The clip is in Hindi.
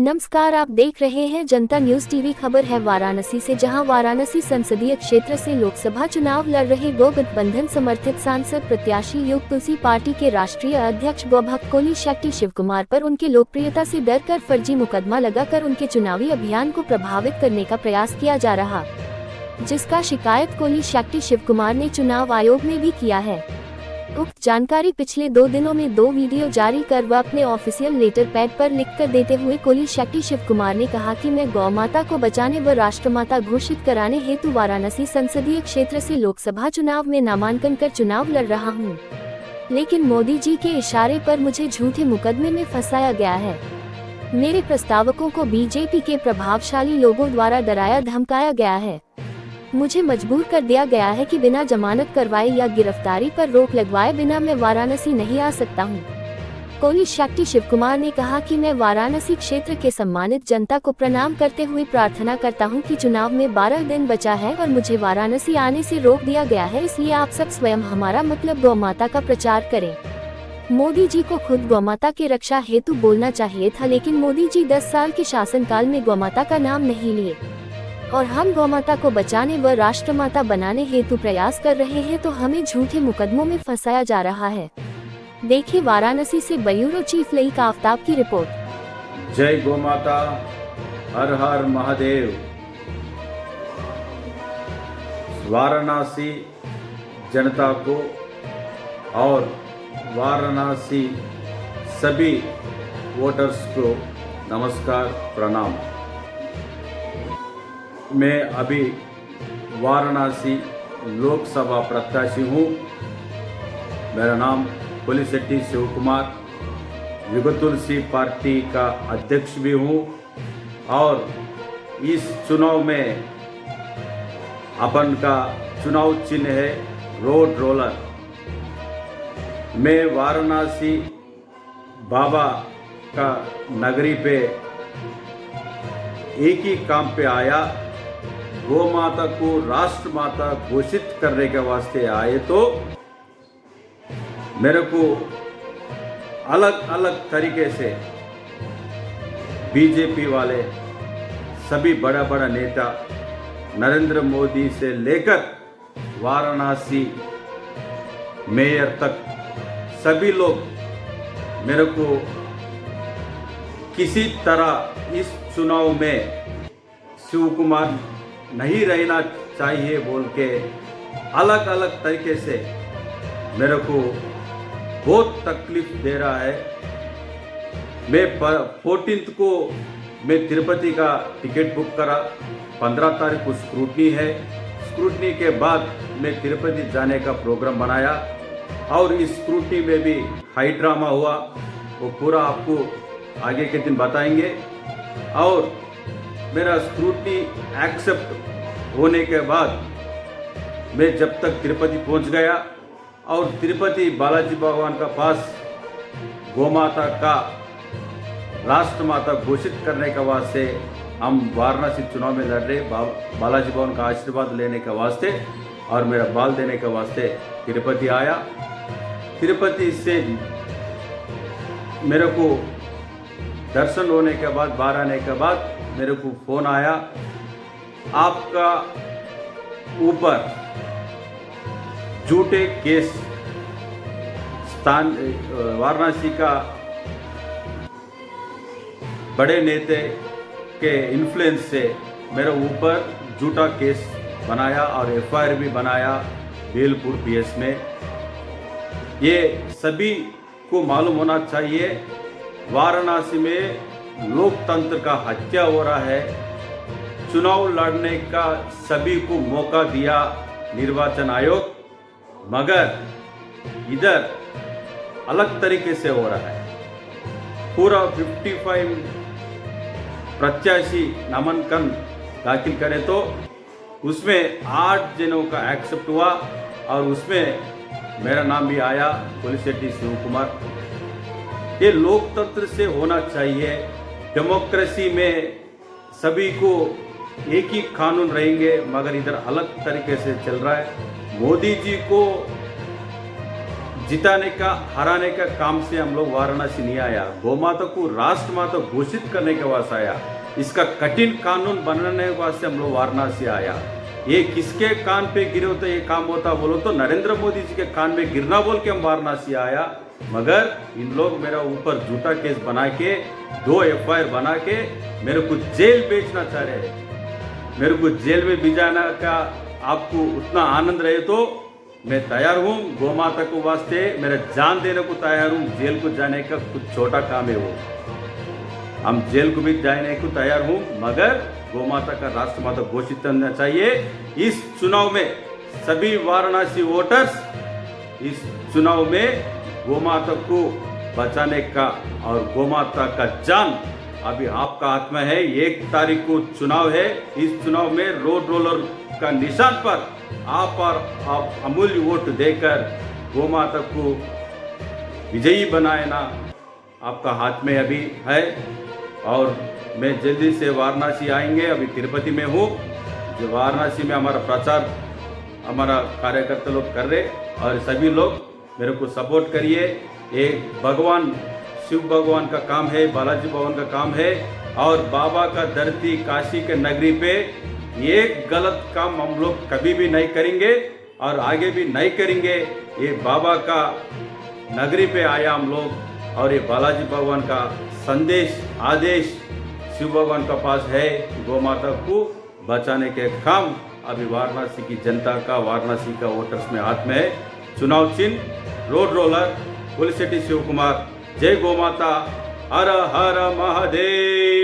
नमस्कार, आप देख रहे हैं जनता न्यूज टीवी। खबर है वाराणसी से, जहां वाराणसी संसदीय क्षेत्र से लोकसभा चुनाव लड़ रहे गो गठबंधन समर्थित सांसद प्रत्याशी योग तुलसी पार्टी के राष्ट्रीय अध्यक्ष गौभक्त कोली शेट्टी शिव कुमार पर उनकी लोकप्रियता से डर कर फर्जी मुकदमा लगाकर उनके चुनावी अभियान को प्रभावित करने का प्रयास किया जा रहा, जिसका शिकायत कोली शेट्टी शिव कुमार ने चुनाव आयोग में भी किया है। उक्त जानकारी पिछले 2 दिनों में 2 वीडियो जारी कर व अपने ऑफिशियल लेटर पैड पर लिखकर देते हुए कोली शेट्टी शिव कुमार ने कहा कि मैं गौ माता को बचाने व राष्ट्रमाता घोषित कराने हेतु वाराणसी संसदीय क्षेत्र से लोकसभा चुनाव में नामांकन कर चुनाव लड़ रहा हूं, लेकिन मोदी जी के इशारे पर मुझे झूठे मुकदमे में फंसाया गया है। मेरे प्रस्तावकों को बीजेपी के प्रभावशाली लोगों द्वारा डराया धमकाया गया है। मुझे मजबूर कर दिया गया है कि बिना जमानत करवाए या गिरफ्तारी पर रोक लगवाए बिना मैं वाराणसी नहीं आ सकता हूं। कोली शेट्टी शिव कुमार ने कहा कि मैं वाराणसी क्षेत्र के सम्मानित जनता को प्रणाम करते हुए प्रार्थना करता हूं कि चुनाव में 12 दिन बचा है और मुझे वाराणसी आने से रोक दिया गया है, इसलिए आप सब स्वयं हमारा मतलब गौ माता का प्रचार करें। मोदी जी को खुद गौ माता की रक्षा हेतु बोलना चाहिए था, लेकिन मोदी जी 10 साल के शासनकाल में गौ माता का नाम नहीं लिए और हम गौ माता को बचाने व राष्ट्रमाता बनाने हेतु प्रयास कर रहे हैं, तो हमें झूठे मुकदमों में फंसाया जा रहा है। देखिए वाराणसी से ब्यूरो चीफ लईक आफ्ताब की रिपोर्ट। जय गौ माता, हर हर महादेव। वाराणसी जनता को और वाराणसी सभी वोटर्स को नमस्कार, प्रणाम। मैं अभी वाराणसी लोकसभा प्रत्याशी हूँ। मेरा नाम कोली शेट्टी शिव कुमार, योग तुलसी पार्टी का अध्यक्ष भी हूँ और इस चुनाव में अपन का चुनाव चिन्ह है रोड रोलर। मैं वाराणसी बाबा का नगरी पे एक ही काम पे आया, गौ माता को राष्ट्र माता घोषित करने के वास्ते आए। तो मेरे को अलग अलग तरीके से बीजेपी वाले सभी बड़ा बड़ा नेता नरेंद्र मोदी से लेकर वाराणसी मेयर तक सभी लोग मेरे को किसी तरह इस चुनाव में शिव कुमार नहीं रहना चाहिए बोल के अलग अलग तरीके से मेरे को बहुत तकलीफ दे रहा है। मैं 14 को मैं तिरुपति का टिकट बुक करा, 15 तारीख को स्क्रूटनी है। स्क्रूटनी के बाद मैं तिरुपति जाने का प्रोग्राम बनाया और इस स्क्रूटनी में भी हाई ड्रामा हुआ, वो पूरा आपको आगे के दिन बताएंगे। और मेरा स्क्रूटनी एक्सेप्ट होने के बाद मैं जब तक तिरुपति पहुंच गया और तिरुपति बालाजी भगवान का पास गौ माता का राष्ट्रमाता घोषित करने के वास्ते हम वाराणसी चुनाव में लड़ रहे, बालाजी भगवान का आशीर्वाद लेने के वास्ते और मेरा बाल देने के वास्ते तिरुपति आया। तिरुपति से मेरे को दर्शन होने के बाद, बाहर आने के बाद मेरे को फोन आया, आपका ऊपर झूठे केस वाराणसी का बड़े नेता के इन्फ्लुएंस से मेरे ऊपर झूठा केस बनाया और एफआईआर भी बनाया बेलपुर पीएस में। ये सभी को मालूम होना चाहिए, वाराणसी में लोकतंत्र का हत्या हो रहा है। चुनाव लड़ने का सभी को मौका दिया निर्वाचन आयोग, मगर इधर अलग तरीके से हो रहा है। पूरा 55 प्रत्याशी नामांकन दाखिल करें तो उसमें 8 जनों का एक्सेप्ट हुआ और उसमें मेरा नाम भी आया, कोली शेट्टी शिव कुमार। ये लोकतंत्र से होना चाहिए। डेमोक्रेसी में सभी को एक ही कानून रहेंगे, मगर इधर अलग तरीके से चल रहा है। मोदी जी को जिताने का हराने का काम से हम लोग वाराणसी नहीं आया। गौमाता को राष्ट्र माता घोषित करने के वास्ते आया। इसका कठिन कानून बनाने के वास्ते हम लोग वाराणसी आया। ये किसके कान पे गिरे तो ये काम होता बोलो तो नरेंद्र मोदी जी के कान में गिरना बोल के हम वाराणसी आया। मगर इन लोग मेरा ऊपर झूठा केस बना के 2 FIR बना के मेरे को जेल भेजना चाह रहे हैं। मेरे को जेल में भिजाना का आपको उतना आनंद रहे तो मैं तैयार हूँ। गौमाता को वास्ते मेरा जान देने को तैयार हूँ। जेल को जाने का कुछ छोटा काम है वो, हम जेल को भी जाने को तैयार हूँ, मगर गौमाता का राष्ट्रमाता घोषित करना चाहिए। इस चुनाव में सभी वाराणसी वोटर्स इस चुनाव में गौमाता को बचाने का और गौमाता का जान अभी आपका हाथ में है। 1 तारीख को चुनाव है। इस चुनाव में रोड रोलर का निशान पर आप अमूल्य वोट देकर गौमाता को विजयी बनाना आपका हाथ में अभी है। और मैं जल्दी से वाराणसी आएंगे। अभी तिरुपति में हूँ। जो वाराणसी में हमारा प्रचार हमारा कार्यकर्ता लोग कर रहे और सभी लोग मेरे को सपोर्ट करिए। एक भगवान शिव भगवान का काम है, बालाजी भगवान का काम है और बाबा का धरती काशी के नगरी पे एक गलत काम हम लोग कभी भी नहीं करेंगे और आगे भी नहीं करेंगे। ये बाबा का नगरी पे आया हम लोग और ये बालाजी भगवान का संदेश आदेश शिव भगवान का पास है। गौमाता को बचाने के काम अभी वाराणसी की जनता का, वाराणसी का वोटर्स में हाथ में है। चुनाव चिन्ह रोड रोलर, पुलिसिटी शिव कुमार। जय गौ माता, हर हर महादेव।